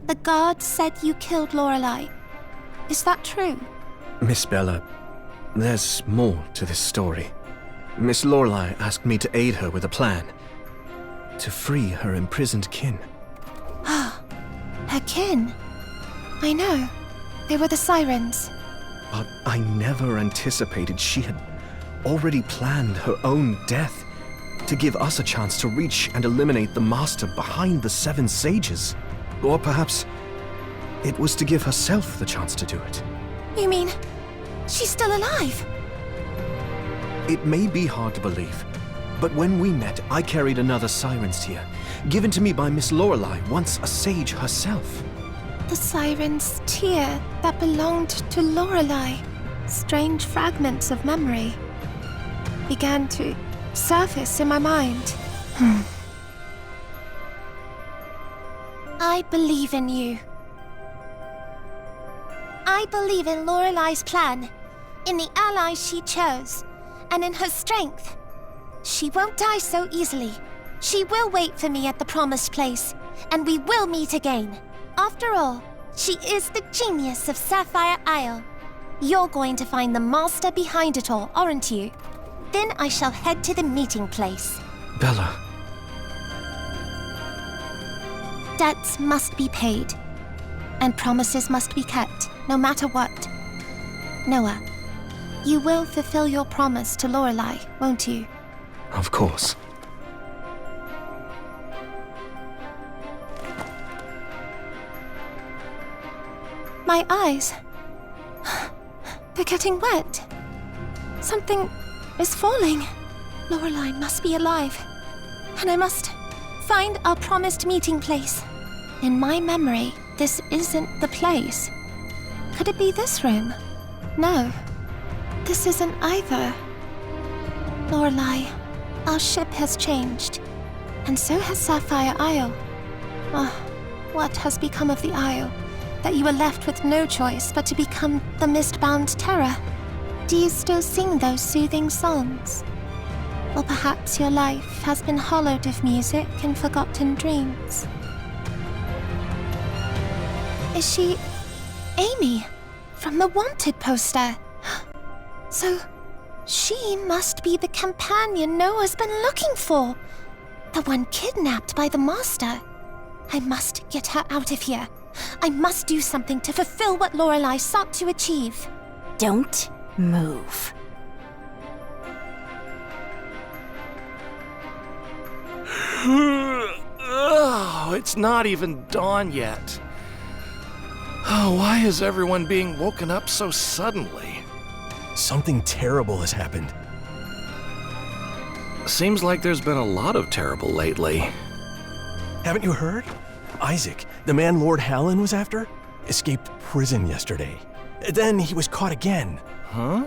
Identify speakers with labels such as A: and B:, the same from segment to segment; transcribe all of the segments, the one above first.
A: The guard said you killed Lorelei. Is that true?
B: Miss Bella, there's more to this story. Miss Lorelei asked me to aid her with a plan. To free her imprisoned kin.
A: Her kin. I know. They were the Sirens.
B: But I never anticipated she had already planned her own death to give us a chance to reach and eliminate the master behind the Seven Sages. Or perhaps it was to give herself the chance to do it.
A: You mean she's still alive?
B: It may be hard to believe, but when we met, I carried another Siren's tear, given to me by Miss Lorelei, once a sage herself.
A: The Siren's tear that belonged to Lorelei. Strange fragments of memory began to surface in my mind. I believe in you. I believe in Lorelei's plan, in the allies she chose, and in her strength. She won't die so easily. She will wait for me at the promised place, and we will meet again. After all, she is the genius of Sapphire Isle. You're going to find the master behind it all, aren't you? Then I shall head to the meeting place.
B: Bella.
A: Debts must be paid, and promises must be kept, no matter what. Noah, you will fulfill your promise to Lorelei, won't you?
B: Of course.
A: My eyes. They're getting wet. Something is falling. Lorelei must be alive, and I must find our promised meeting place. In my memory, this isn't the place. Could it be this room? No, this isn't either. Lorelei, our ship has changed, and so has Sapphire Isle. Oh, what has become of the Isle, that you were left with no choice but to become the Mistbound Terror? Do you still sing those soothing songs? Or perhaps your life has been hollowed of music and forgotten dreams? Is she Amy from the Wanted poster? So she must be the companion Noah's been looking for. The one kidnapped by the Master. I must get her out of here. I must do something to fulfill what Lorelei sought to achieve.
C: Don't move.
D: Oh, it's not even dawn yet. Oh, why is everyone being woken up so suddenly?
E: Something terrible has happened.
D: Seems like there's been a lot of terrible lately.
E: Haven't you heard? Isaac, the man Lord Hallen was after, escaped prison yesterday. Then he was caught again.
D: Huh?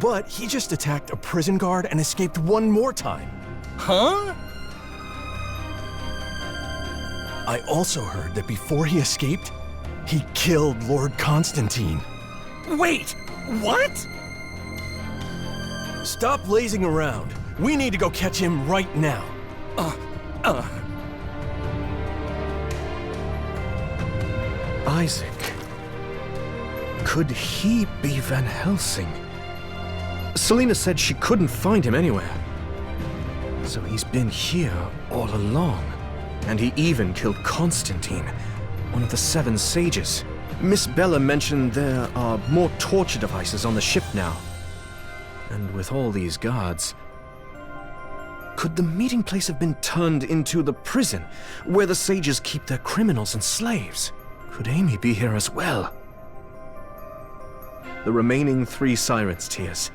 E: But he just attacked a prison guard and escaped one more time.
D: Huh?
E: I also heard that before he escaped, he killed Lord Constantine.
D: Wait, what?
E: Stop lazing around. We need to go catch him right now.
B: Isaac. Could he be Van Helsing? Selena said she couldn't find him anywhere. So he's been here all along. And he even killed Constantine, one of the Seven Sages. Miss Bella mentioned there are more torture devices on the ship now. And with all these guards, could the meeting place have been turned into the prison, where the sages keep their criminals and slaves? Could Amy be here as well? The remaining 3 Sirens' tears,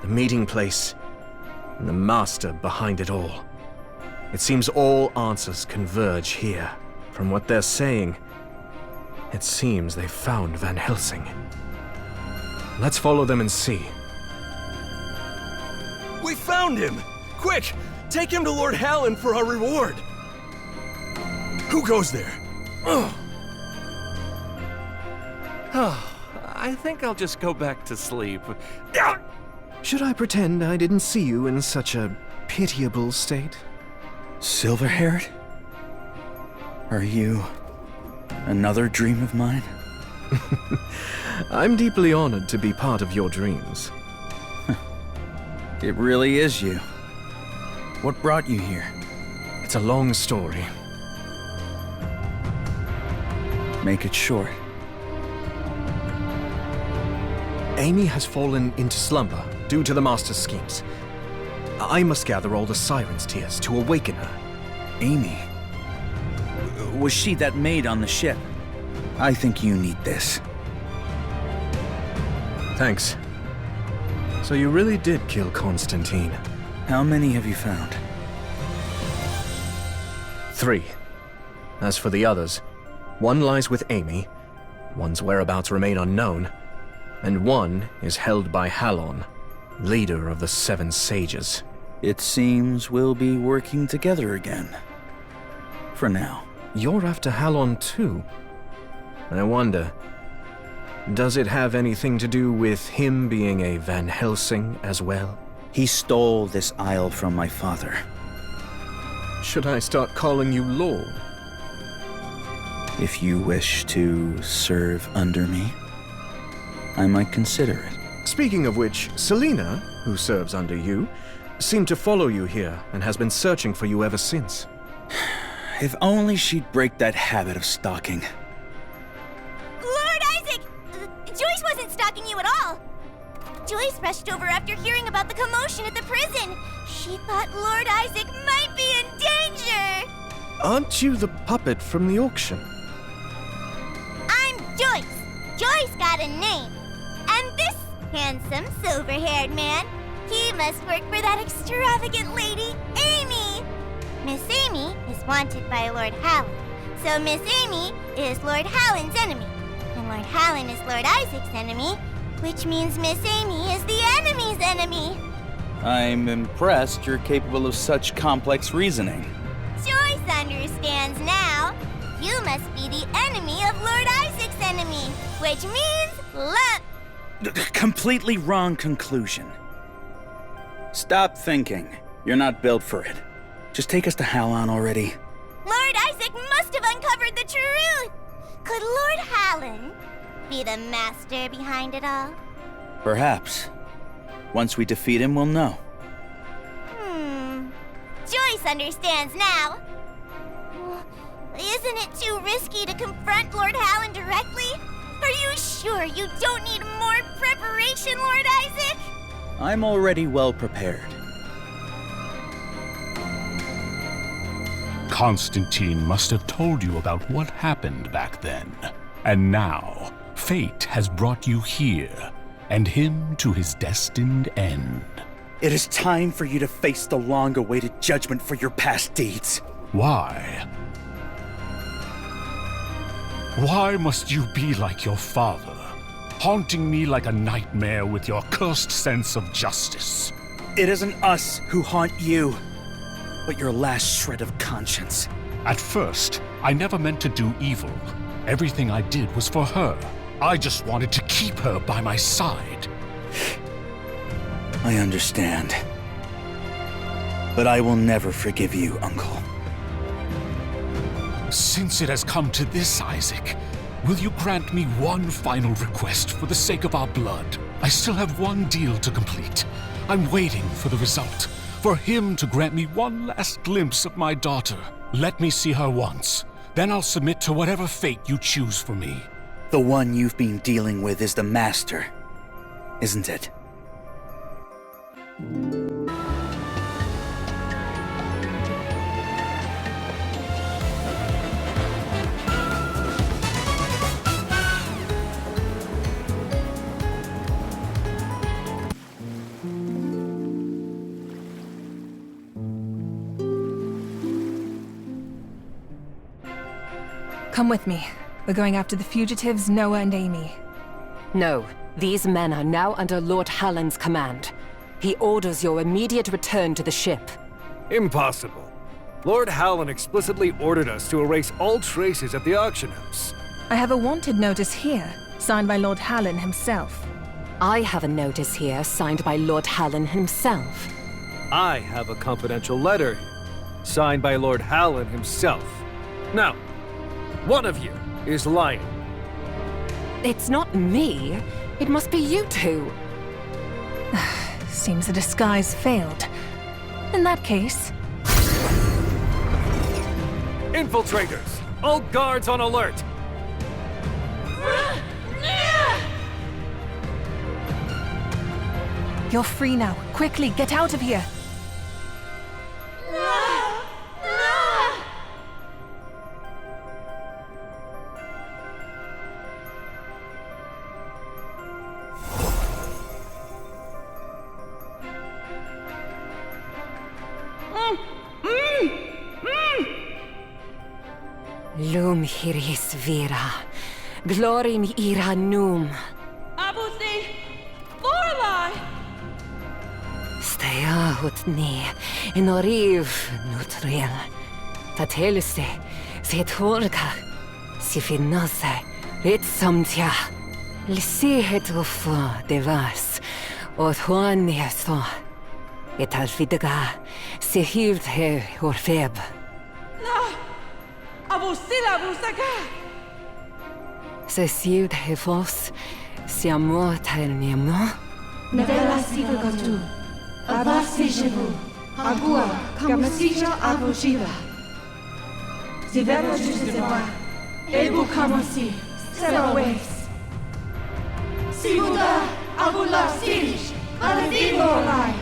B: the meeting place, and the master behind it all. It seems all answers converge here. From what they're saying, it seems they've found Van Helsing. Let's follow them and see.
E: We found him! Quick! Take him to Lord Hallen for our reward! Who goes there?
D: I think I'll just go back to sleep.
B: Should I pretend I didn't see you in such a pitiable state?
F: Silver-haired? Are you another dream of mine?
B: I'm deeply honored to be part of your dreams.
F: It really is you. What brought you here?
B: It's a long story.
F: Make it short.
B: Amy has fallen into slumber due to the Master's schemes. I must gather all the Siren's tears to awaken her.
F: Amy? Was she that maid on the ship? I think you need this.
B: Thanks. So you really did kill Constantine?
F: How many have you found?
B: 3. As for the others, one lies with Amy, one's whereabouts remain unknown, and one is held by Halon, leader of the 7 Sages.
F: It seems we'll be working together again. For now.
B: You're after Halon too? I wonder, does it have anything to do with him being a Van Helsing as well?
F: He stole this isle from my father.
B: Should I start calling you Lord?
F: If you wish to serve under me, I might consider it.
B: Speaking of which, Selena, who serves under you, seemed to follow you here and has been searching for you ever since.
F: If only she'd break that habit of stalking.
G: Lord Isaac! Joyce wasn't stalking you at all! Joyce rushed over after hearing about the commotion at the prison. She thought Lord Isaac might be in danger!
B: Aren't you the puppet from the auction?
G: I'm Joyce! Joyce got a name! And this handsome, silver-haired man, he must work for that extravagant lady, Amy! Miss Amy is wanted by Lord Hallen, so Miss Amy is Lord Hallen's enemy. And Lord Hallen is Lord Isaac's enemy, which means Miss Amy is the enemy's enemy.
F: I'm impressed you're capable of such complex reasoning.
G: Joyce understands now. You must be the enemy of Lord Isaac's enemy, which means love.
F: Completely wrong conclusion. Stop thinking. You're not built for it. Just take us to Halon already.
G: Lord Isaac must have uncovered the truth. Could Lord Hallen be the master behind it all?
F: Perhaps. Once we defeat him, we'll know.
G: Joyce understands now. Isn't it too risky to confront Lord Hallen directly? Are you sure you don't need more preparation, Lord Isaac?
F: I'm already well prepared.
H: Constantine must have told you about what happened back then. And now, fate has brought you here, and him to his destined end.
F: It is time for you to face the long-awaited judgment for your past deeds.
H: Why? Why must you be like your father, haunting me like a nightmare with your cursed sense of justice?
F: It isn't us who haunt you, but your last shred of conscience.
H: At first, I never meant to do evil. Everything I did was for her. I just wanted to keep her by my side.
F: I understand. But I will never forgive you, Uncle.
H: Since it has come to this, Isaac, will you grant me one final request for the sake of our blood? I still have one deal to complete. I'm waiting for the result, for him to grant me one last glimpse of my daughter. Let me see her once, then I'll submit to whatever fate you choose for me.
F: The one you've been dealing with is the Master, isn't it?
I: Come with me. We're going after the fugitives, Noah and Amy.
J: No, these men are now under Lord Hallen's command. He orders your immediate return to the ship.
K: Impossible. Lord Hallen explicitly ordered us to erase all traces at the auction house.
I: I have a wanted notice here, signed by Lord Hallen himself.
J: I have a notice here signed by Lord Hallen himself.
K: I have a confidential letter here, signed by Lord Hallen himself. Now, one of you is lying.
J: It's not me. It must be you two.
I: Seems the disguise failed. In that case...
K: Infiltrators! All guards on alert!
I: You're free now. Quickly, get out of here.
J: Lum hiris vira, glorim ira num.
L: Abusi, Lorelai!
J: Stea hutni, in oriv nutriel. Tateluse, se tolka, si finose, et somtia. Lisi het ufo devas, ot hoania so. Et alvidaga, se hivd he orfeb.
L: Abusila busaka!
J: Se siud he fos, si amor tel miamo.
L: Nevela sivagatu, abasishavu, agua, kamasija abushiva. Zivera juseva, ebu kamasi, serawes. Sivuda, abula silish, aladivo lai.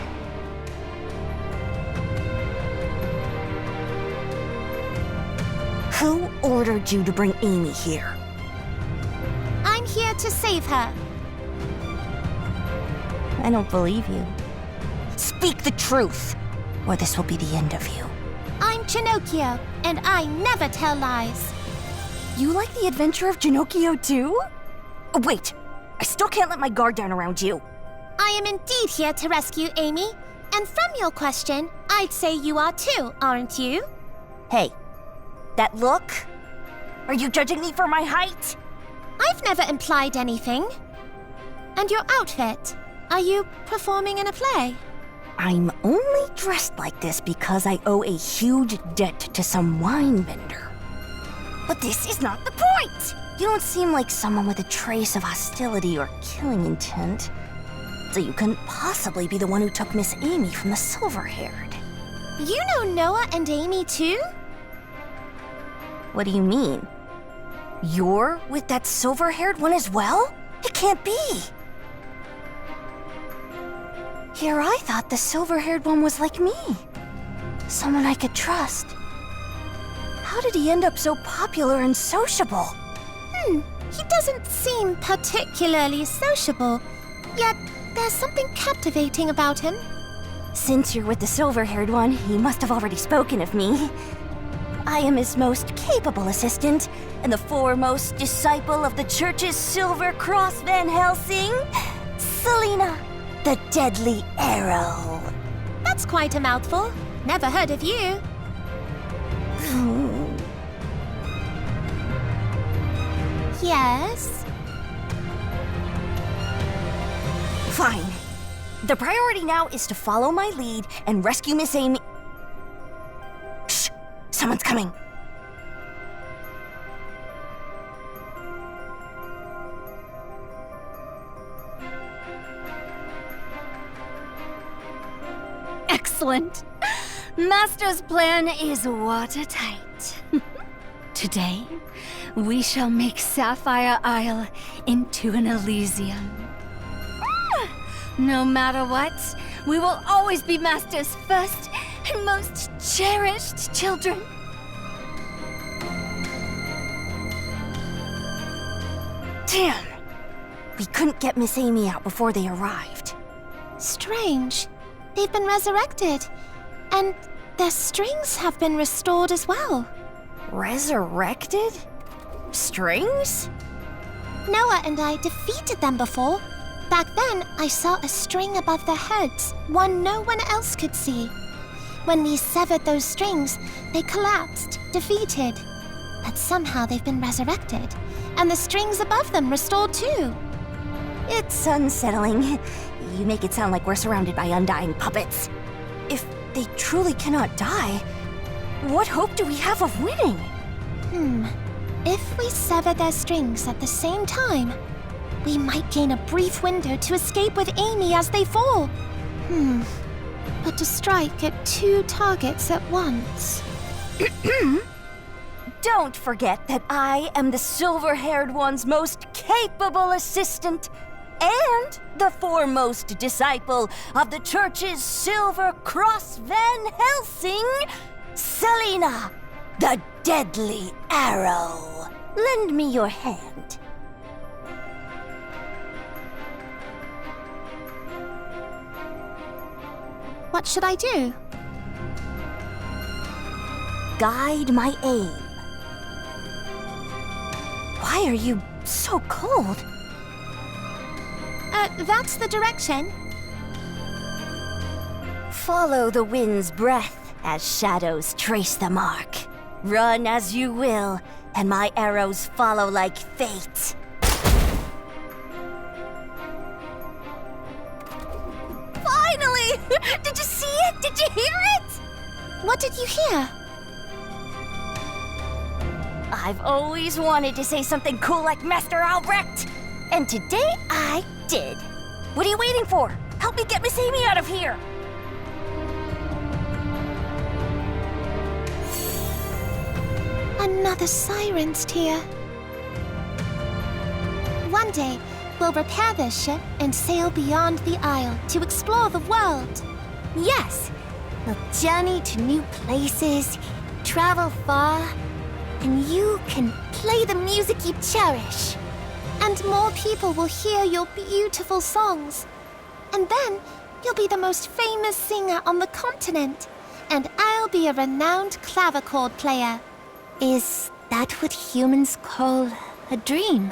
C: Who ordered you to bring Amy here?
G: I'm here to save her.
C: I don't believe you. Speak the truth, or this will be the end of you.
G: I'm Chinocchio, and I never tell lies.
C: You like the adventure of Pinocchio too? Oh, wait, I still can't let my guard down around you.
G: I am indeed here to rescue Amy, and from your question, I'd say you are too, aren't you?
C: Hey, that look? Are you judging me for my height?
G: I've never implied anything. And your outfit? Are you performing in a play?
C: I'm only dressed like this because I owe a huge debt to some wine vendor. But this is not the point! You don't seem like someone with a trace of hostility or killing intent. So you couldn't possibly be the one who took Miss Amy from the Silver-Haired.
G: You know Noah and Amy too?
C: What do you mean? You're with that silver-haired one as well? It can't be! Here I thought the silver-haired one was like me. Someone I could trust. How did he end up so popular and sociable?
G: He doesn't seem particularly sociable. Yet, there's something captivating about him.
C: Since you're with the silver-haired one, he must have already spoken of me. I am his most capable assistant, and the foremost disciple of the Church's Silver Cross Van Helsing, Selena, the Deadly Arrow.
G: That's quite a mouthful. Never heard of you. Yes?
C: Fine. The priority now is to follow my lead and rescue Miss Amy. Shh! Someone's coming.
M: Excellent. Master's plan is watertight. Today, we shall make Sapphire Isle into an Elysium. No matter what, we will always be Master's first and most cherished children.
C: Damn! We couldn't get Miss Amy out before they arrived.
G: Strange. They've been resurrected. And their strings have been restored as well.
C: Resurrected? Strings?
G: Noah and I defeated them before. Back then, I saw a string above their heads, one no one else could see.
A: When we severed those strings, they collapsed, defeated. But somehow they've been resurrected, and the strings above them restored too.
C: It's unsettling. You make it sound like we're surrounded by undying puppets. If they truly cannot die, what hope do we have of winning?
A: If we sever their strings at the same time, we might gain a brief window to escape with Amy as they fall. But to strike at 2 targets at once...
C: Don't forget that I am the silver-haired one's most capable assistant and the foremost disciple of the Church's Silver Cross Van Helsing, Selena, the Deadly Arrow. Lend me your hand.
A: What should I do?
C: Guide my aim. Why are you so cold?
A: That's the direction.
C: Follow the wind's breath as shadows trace the mark. Run as you will, and my arrows follow like fate. Finally! Did you see it? Did you hear it?
A: What did you hear?
C: I've always wanted to say something cool like Master Albrecht, and today I did. What are you waiting for? Help me get Miss Amy out of here!
A: Another siren's tear. One day, we'll repair this ship and sail beyond the Isle to explore the world.
G: Yes, we'll journey to new places, travel far, and you can play the music you cherish.
A: And more people will hear your beautiful songs. And then, you'll be the most famous singer on the continent. And I'll be a renowned clavichord player.
G: Is that what humans call a dream?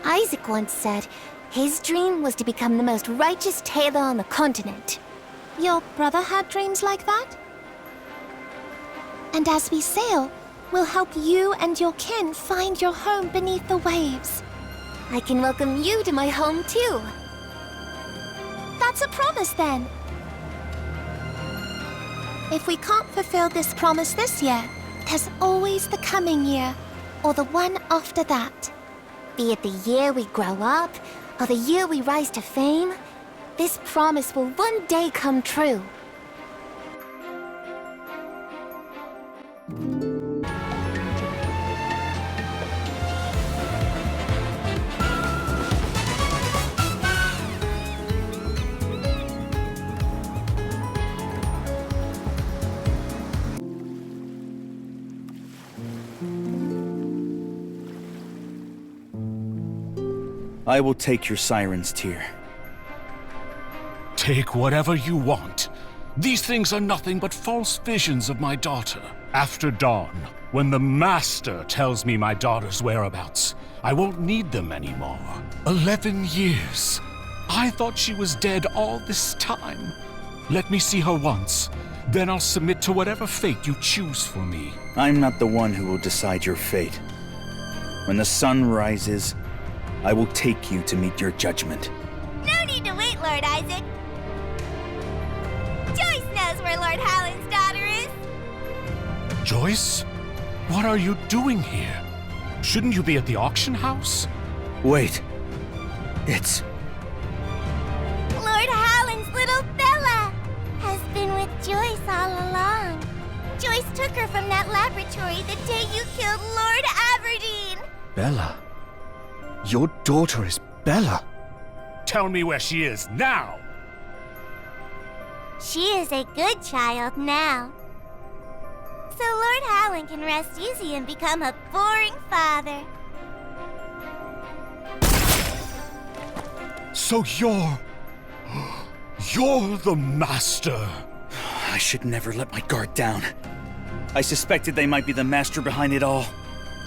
G: Isaac once said his dream was to become the most righteous tailor on the continent.
A: Your brother had dreams like that? And as we sail, we'll help you and your kin find your home beneath the waves.
G: I can welcome you to my home too.
A: That's a promise then. If we can't fulfill this promise this year, there's always the coming year, or the one after that.
G: Be it the year we grow up, or the year we rise to fame, this promise will one day come true.
F: I will take your siren's tear.
H: Take whatever you want. These things are nothing but false visions of my daughter. After dawn, when the Master tells me my daughter's whereabouts, I won't need them anymore. 11 years. I thought she was dead all this time. Let me see her once. Then I'll submit to whatever fate you choose for me.
F: I'm not the one who will decide your fate. When the sun rises, I will take you to meet your judgment.
G: No need to wait, Lord Isaac. Joyce knows where Lord Hallin's daughter is.
H: Joyce? What are you doing here? Shouldn't you be at the auction house?
F: Wait. It's...
G: Lord Hallin's little Bella has been with Joyce all along. Joyce took her from that laboratory the day you killed Lord Aberdeen.
B: Bella? Your daughter is Bella?
H: Tell me where she is, now!
G: She is a good child now. So Lord Hallin can rest easy and become a boring father.
H: So you're the Master.
F: I should never let my guard down. I suspected they might be the master behind it all.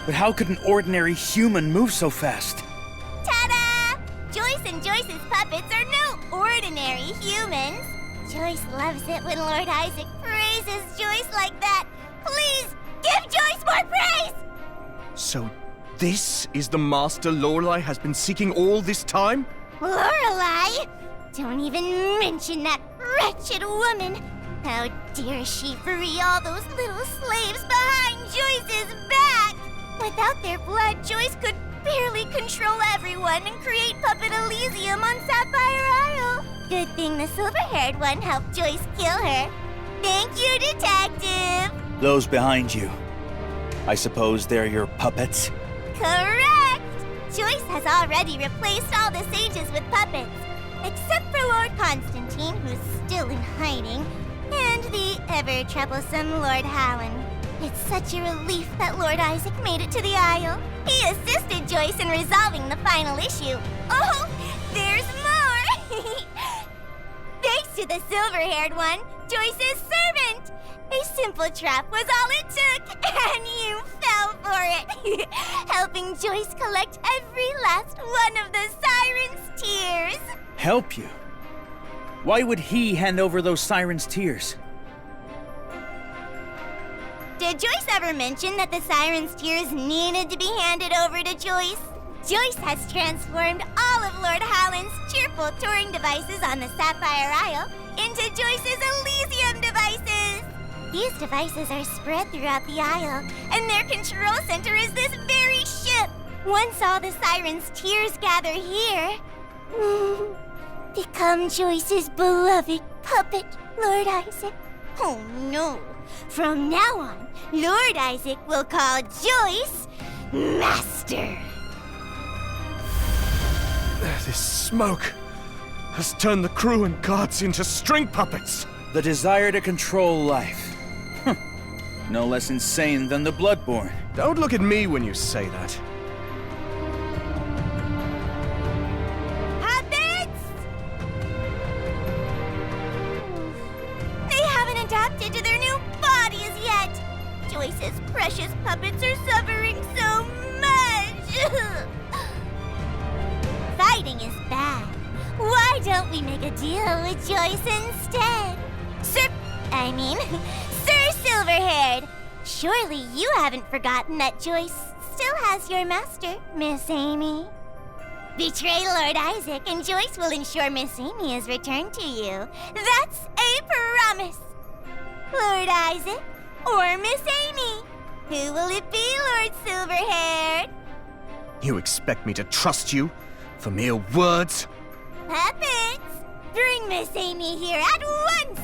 F: But how could an ordinary human move so fast?
G: Ta-da! Joyce and Joyce's puppets are no ordinary humans. Joyce loves it when Lord Isaac praises praises Joyce like that. Please, give Joyce more praise!
B: So, this is the master Lorelei has been seeking all this time?
G: Lorelei? Don't even mention that wretched woman. How dare she free all those little slaves behind Joyce's back? Without their blood, Joyce could barely control everyone and create Puppet Elysium on Sapphire Isle. Good thing the silver-haired one helped Joyce kill her. Thank you, Detective!
F: Those behind you. I suppose they're your puppets?
G: Correct! Joyce has already replaced all the sages with puppets, except for Lord Constantine, who's still in hiding, and the ever-troublesome Lord Hallen. It's such a relief that Lord Isaac made it to the Isle. He assisted Joyce in resolving the final issue. Oh, there's more! Thanks to the silver-haired one, Joyce's servant! A simple trap was all it took, and you fell for it! Helping Joyce collect every last one of the siren's tears!
F: Help you? Why would he hand over those sirens' tears?
G: Did Joyce ever mention that the siren's tears needed to be handed over to Joyce? Joyce has transformed all of Lord Hallen's cheerful touring devices on the Sapphire Isle into Joyce's Elysium devices! These devices are spread throughout the Isle, and their control center is this very ship! Once all the sirens' tears gather here, become Joyce's beloved puppet, Lord Isaac. Oh no! From now on, Lord Isaac will call Joyce Master.
B: This smoke has turned the crew and guards into string puppets.
F: The desire to control life. No less insane than the Bloodborne.
B: Don't look at me when you say that.
G: Puppets! They haven't adapted to their new bodies yet. Joyce's precious puppets are suffering so much. Fighting is bad. Why don't we make a deal with Joyce instead? Sir Silverhaired, surely you haven't forgotten that Joyce still has your master, Miss Amy. Betray Lord Isaac and Joyce will ensure Miss Amy is returned to you. That's a promise. Lord Isaac or Miss Amy? Who will it be, Lord Silverhaired?
B: You expect me to trust you for mere words?
G: Puppets, bring Miss Amy here at once!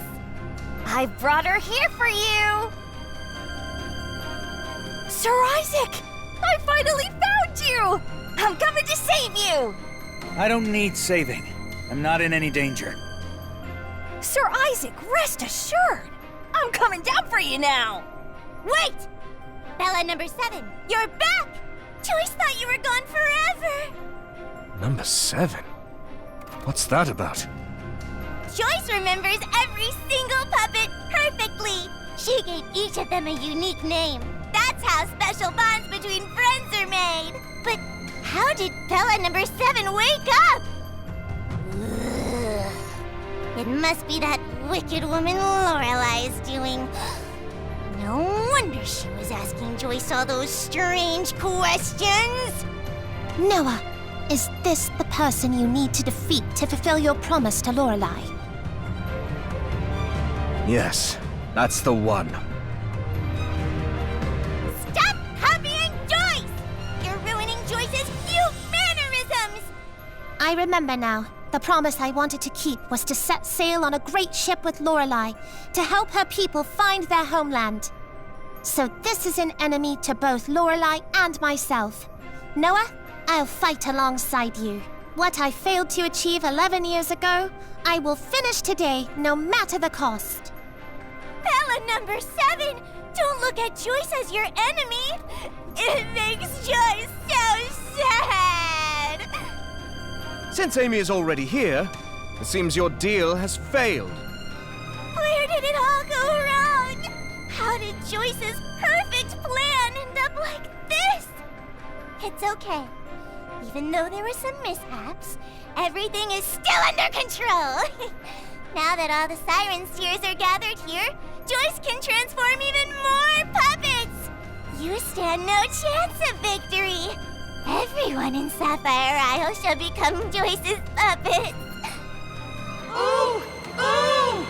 C: I brought her here for you! Sir Isaac! I finally found you! I'm coming to save you!
F: I don't need saving. I'm not in any danger.
C: Sir Isaac, rest assured! I'm coming down for you now!
G: Wait! Bella number 7, you're back! Joyce thought you were gone forever!
B: Number 7? What's that about?
G: Joyce remembers every single puppet perfectly. She gave each of them a unique name. That's how special bonds between friends are made. But how did Bella number 7 wake up? Ugh. It must be that wicked woman Lorelei's doing. No wonder she was asking Joyce all those strange questions.
A: Noah, is this the person you need to defeat to fulfill your promise to Lorelei?
B: Yes, that's the one.
G: Stop copying Joyce! You're ruining Joyce's cute mannerisms!
A: I remember now. The promise I wanted to keep was to set sail on a great ship with Lorelei to help her people find their homeland. So this is an enemy to both Lorelei and myself. Noah, I'll fight alongside you. What I failed to achieve 11 years ago, I will finish today, no matter the cost.
G: Bella number 7! Don't look at Joyce as your enemy! It makes Joyce so sad!
B: Since Amy is already here, it seems your deal has failed.
G: Where did it all go wrong? How did Joyce's perfect plan end up like this? It's okay. Even though there were some mishaps, everything is still under control. Now that all the sirens' tears are gathered here, Joyce can transform even more puppets! You stand no chance of victory! Everyone in Sapphire Isle shall become Joyce's puppets!
L: Ooh! Ooh!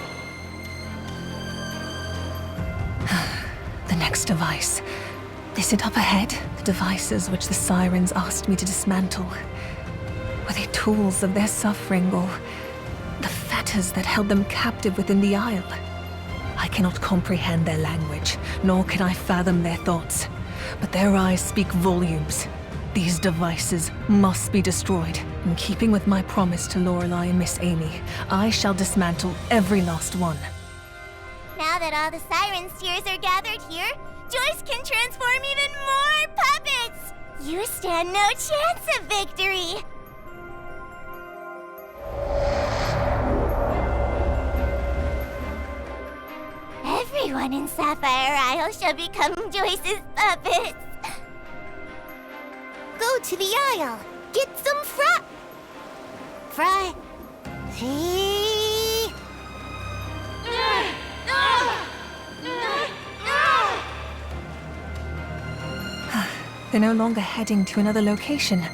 I: The next device. Is it up ahead? The devices which the sirens asked me to dismantle. Were they tools of their suffering, or the fetters that held them captive within the Isle? I cannot comprehend their language, nor can I fathom their thoughts. But their eyes speak volumes. These devices must be destroyed. In keeping with my promise to Lorelei and Miss Amy, I shall dismantle every last one.
G: Now that all the sirens' tears are gathered here, Joyce can transform even more puppets! You stand no chance of victory! Everyone in Sapphire Isle shall become Joyce's puppets! Go to the Isle! Get some fry!
I: They're no longer heading to another location.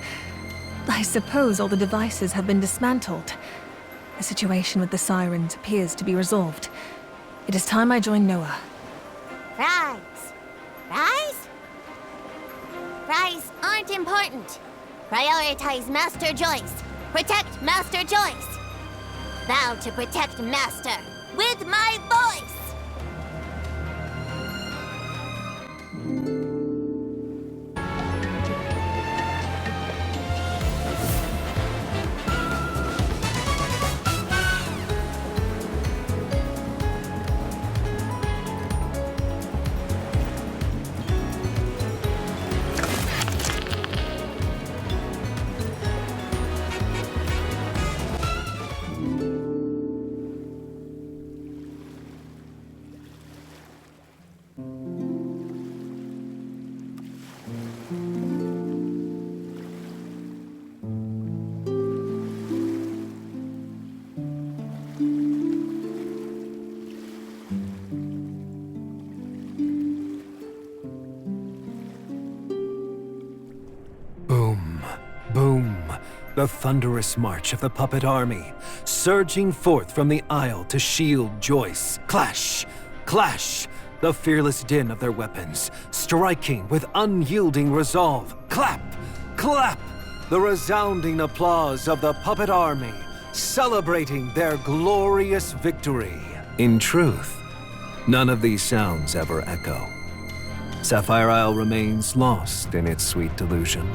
I: I suppose all the devices have been dismantled. The situation with the sirens appears to be resolved. It is time I join Noah.
G: Fries! Fries aren't important. Prioritize Master Joyce. Protect Master Joyce. Vow to protect Master with my voice!
E: The thunderous march of the puppet army, surging forth from the Isle to shield Joyce. Clash! Clash! The fearless din of their weapons, striking with unyielding resolve. Clap! Clap! The resounding applause of the puppet army, celebrating their glorious victory. In truth, none of these sounds ever echo. Sapphire Isle remains lost in its sweet delusion,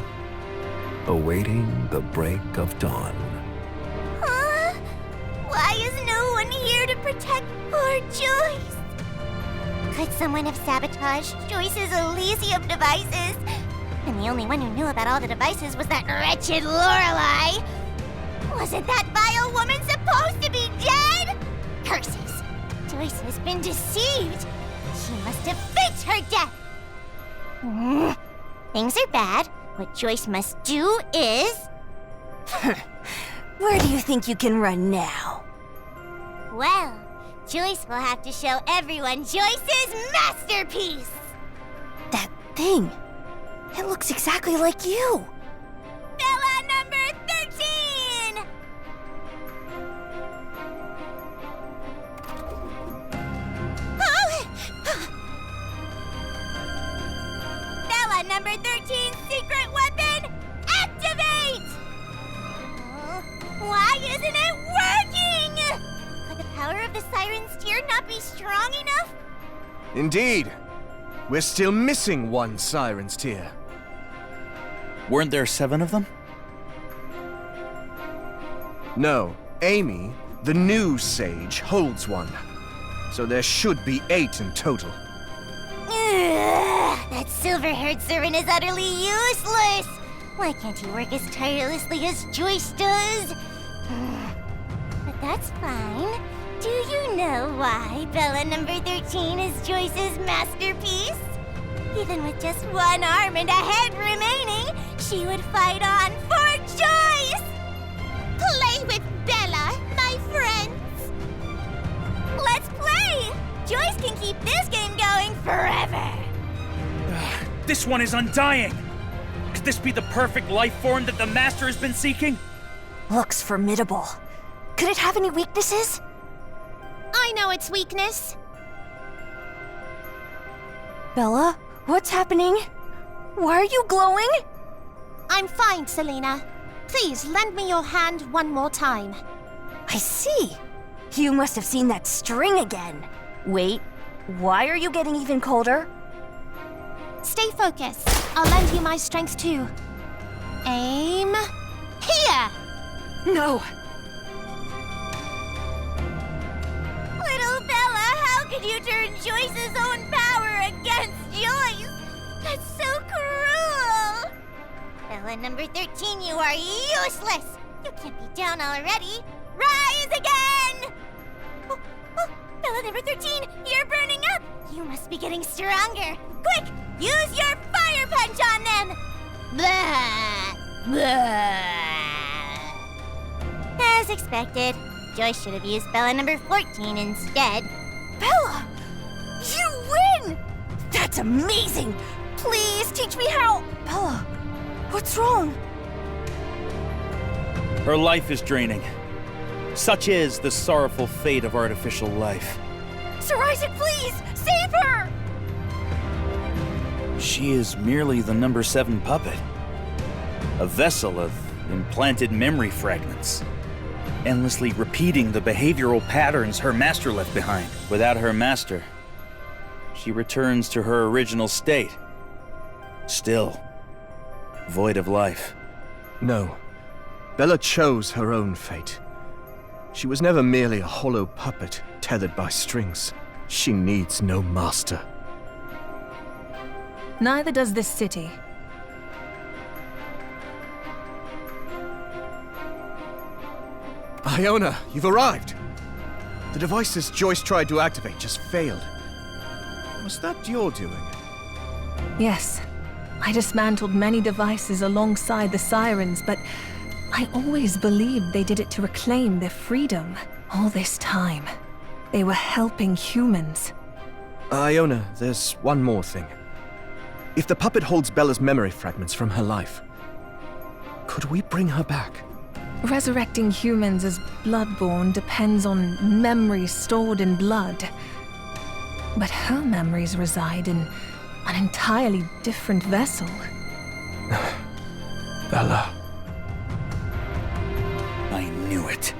E: awaiting the break of dawn.
G: Huh? Why is no one here to protect poor Joyce? Could someone have sabotaged Joyce's Elysium devices? And the only one who knew about all the devices was that wretched Lorelei. Wasn't that vile woman supposed to be dead? Curses! Joyce has been deceived. She must have faked her death. Things are bad. What Joyce must do is...
C: Where do you think you can run now?
G: Well, Joyce will have to show everyone Joyce's masterpiece!
C: That thing. It looks exactly like you.
G: Bella number 13! Bella number 13, secret weapon, activate! Why isn't it working? Could the power of the Siren's Tear not be strong enough?
B: Indeed. We're still missing one Siren's Tear.
F: Weren't there 7 of them?
B: No, Amy, the new sage, holds one. So there should be 8 in total.
G: That silver-haired servant is utterly useless! Why can't he work as tirelessly as Joyce does? But that's fine. Do you know why Bella number 13 is Joyce's masterpiece? Even with just one arm and a head remaining, she would fight on for Joyce! Play with Bella, my friends! Let's play! Joyce can keep this game going forever.
F: This one is undying! Could this be the perfect life form that the Master has been seeking?
C: Looks formidable. Could it have any weaknesses?
G: I know its weakness.
C: Bella, what's happening? Why are you glowing?
A: I'm fine, Selena. Please lend me your hand one more time.
C: I see. You must have seen that string again. Wait, why are you getting even colder?
A: Stay focused. I'll lend you my strength too. Aim... here!
J: No!
G: Little Bella, how could you turn Joyce's own power against Joyce? That's so cruel! Bella number 13, you are useless! You can't be down already! Rise again! Oh, Bella number 13, you're burning up! You must be getting stronger! Quick, use your fire punch on them! Blah! Blah! As expected, Joyce should have used Bella number 14 instead.
C: Bella! You win! That's amazing! Please teach me how... Bella, what's wrong?
F: Her life is draining. Such is the sorrowful fate of artificial life.
C: Sir Isaac, please! Save her!
F: She is merely the number 7 puppet. A vessel of implanted memory fragments, endlessly repeating the behavioral patterns her master left behind. Without her master, she returns to her original state. Still, void of life.
B: No. Bella chose her own fate. She was never merely a hollow puppet tethered by strings. She needs no master.
I: Neither does this city.
B: Iona, you've arrived! The devices Joyce tried to activate just failed. Was that your doing?
I: Yes. I dismantled many devices alongside the Sirens, but I always believed they did it to reclaim their freedom. All this time, they were helping humans.
B: Iona, there's one more thing. If the puppet holds Bella's memory fragments from her life, could we bring her back?
I: Resurrecting humans as bloodborne depends on memories stored in blood. But her memories reside in an entirely different vessel.
B: Bella.
F: I knew it.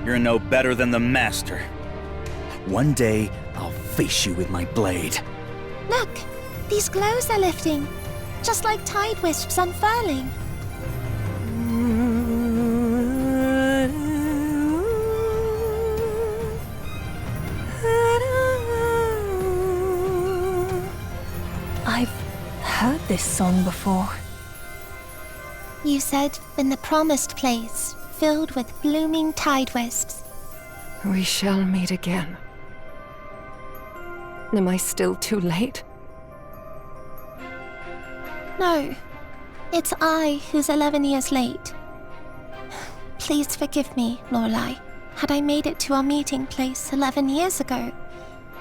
F: You're no better than the Master. One day, I'll face you with my blade.
A: Look, these glows are lifting, just like tide wisps unfurling.
I: I've heard this song before.
A: You said, in the promised place, filled with blooming tide wisps.
J: We shall meet again. Am I still too late?
A: No, it's I who's 11 years late. Please forgive me, Lorelei. Had I made it to our meeting place 11 years ago,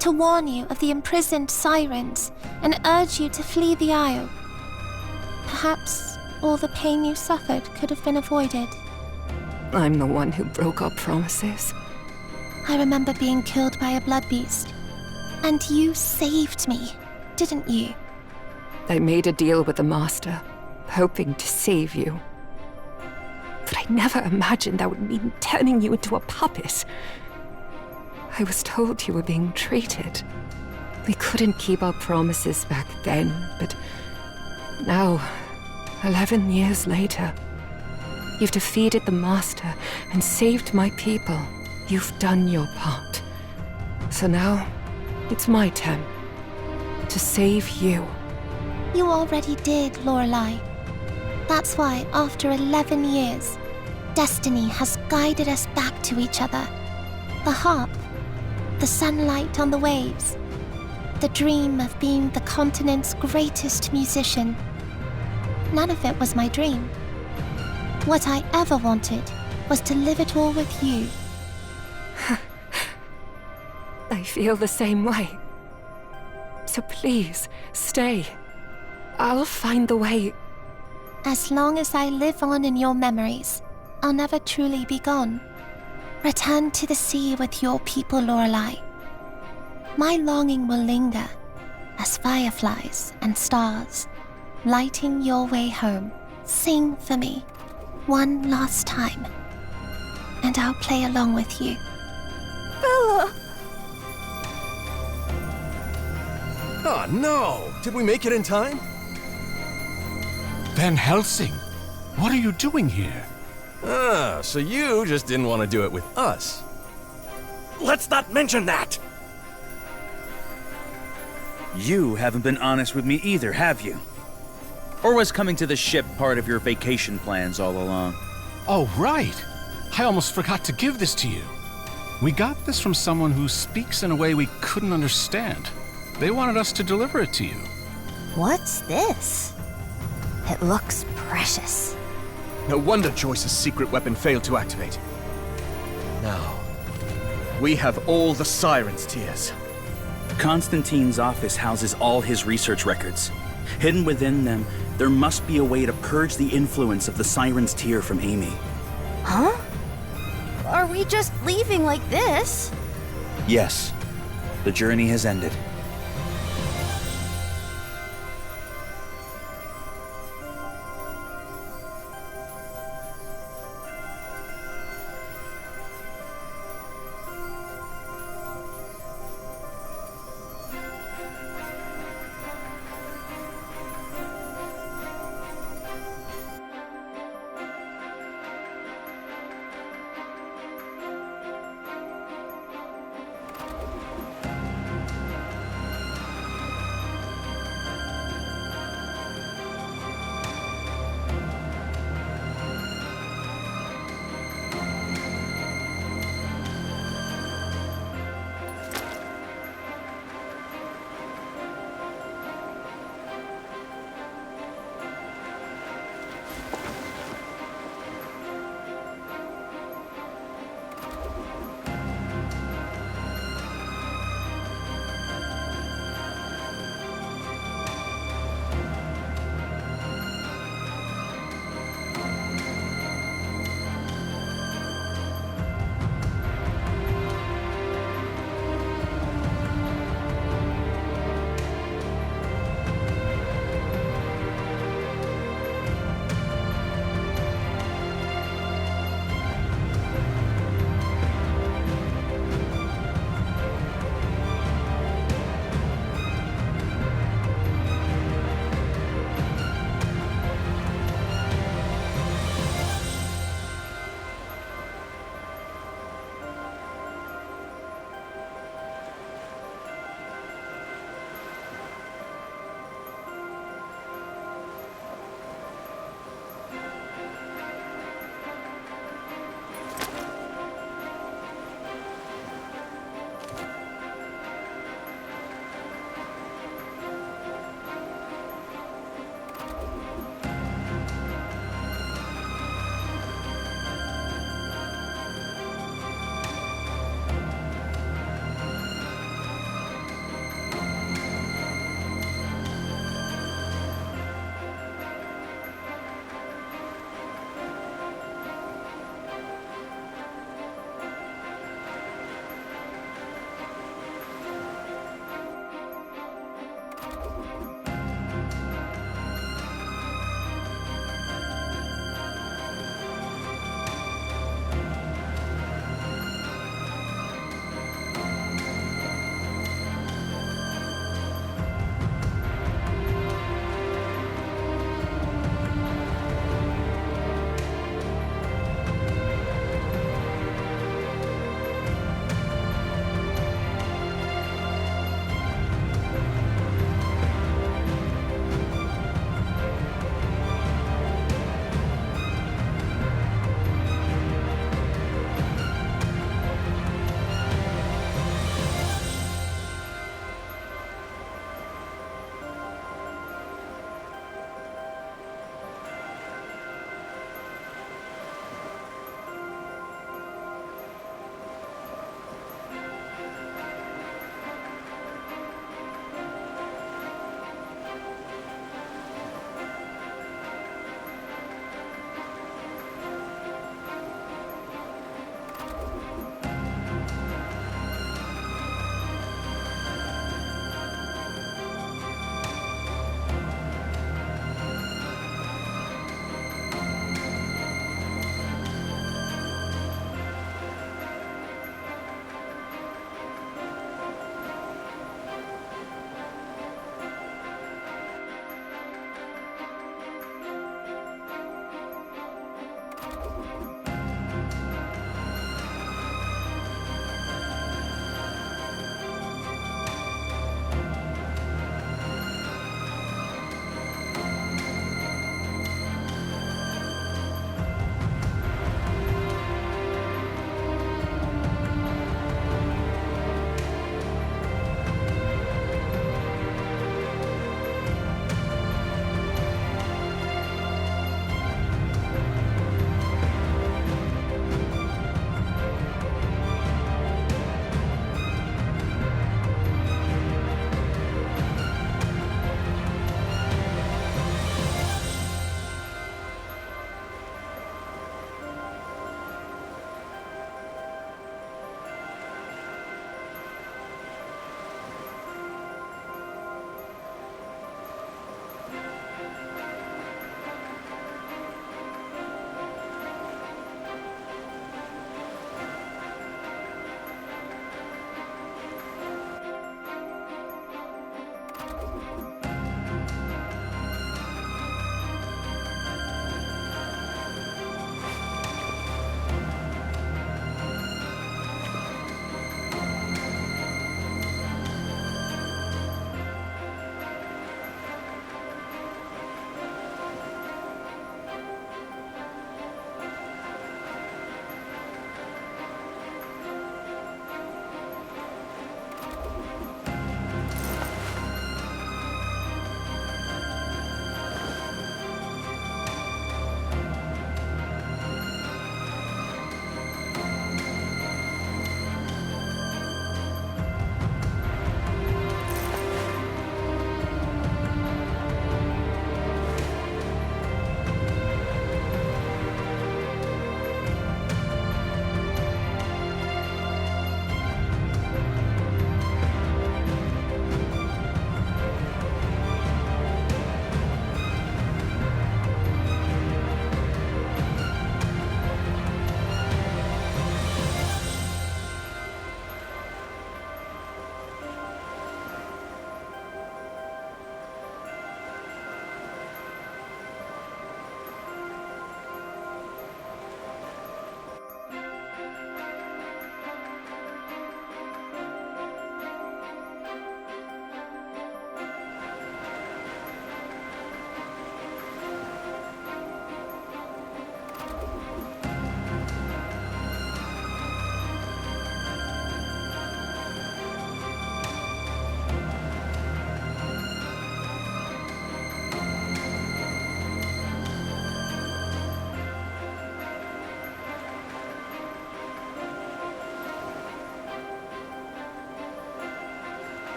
A: to warn you of the imprisoned Sirens and urge you to flee the Isle, perhaps all the pain you suffered could have been avoided.
J: I'm the one who broke our promises.
A: I remember being killed by a blood beast, and you saved me, didn't you?
J: I made a deal with the Master, hoping to save you. But I never imagined that would mean turning you into a puppet. I was told you were being treated. We couldn't keep our promises back then, but now, 11 years later, you've defeated the Master and saved my people. You've done your part. So now, it's my turn to save you.
A: You already did, Lorelei. That's why, after 11 years, destiny has guided us back to each other. The harp, the sunlight on the waves, the dream of being the continent's greatest musician. None of it was my dream. What I ever wanted was to live it all with you.
J: I feel the same way. So please, stay. I'll find the way.
A: As long as I live on in your memories, I'll never truly be gone. Return to the sea with your people, Lorelei. My longing will linger as fireflies and stars, lighting your way home. Sing for me one last time, and I'll play along with you.
C: Bella!
B: Oh no! Did we make it in time?
H: Van Helsing, what are you doing here?
B: Ah, so you just didn't want to do it with us.
D: Let's not mention that!
F: You haven't been honest with me either, have you? Or was coming to the ship part of your vacation plans all along?
H: Oh, right. I almost forgot to give this to you. We got this from someone who speaks in a way we couldn't understand. They wanted us to deliver it to you.
C: What's this? It looks precious.
B: No wonder Joyce's secret weapon failed to activate. Now, we have all the Siren's tears.
F: Constantine's office houses all his research records. Hidden within them, there must be a way to purge the influence of the Siren's tear from Amy.
C: Huh? Are we just leaving like this?
F: Yes, the journey has ended.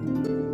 C: Bye.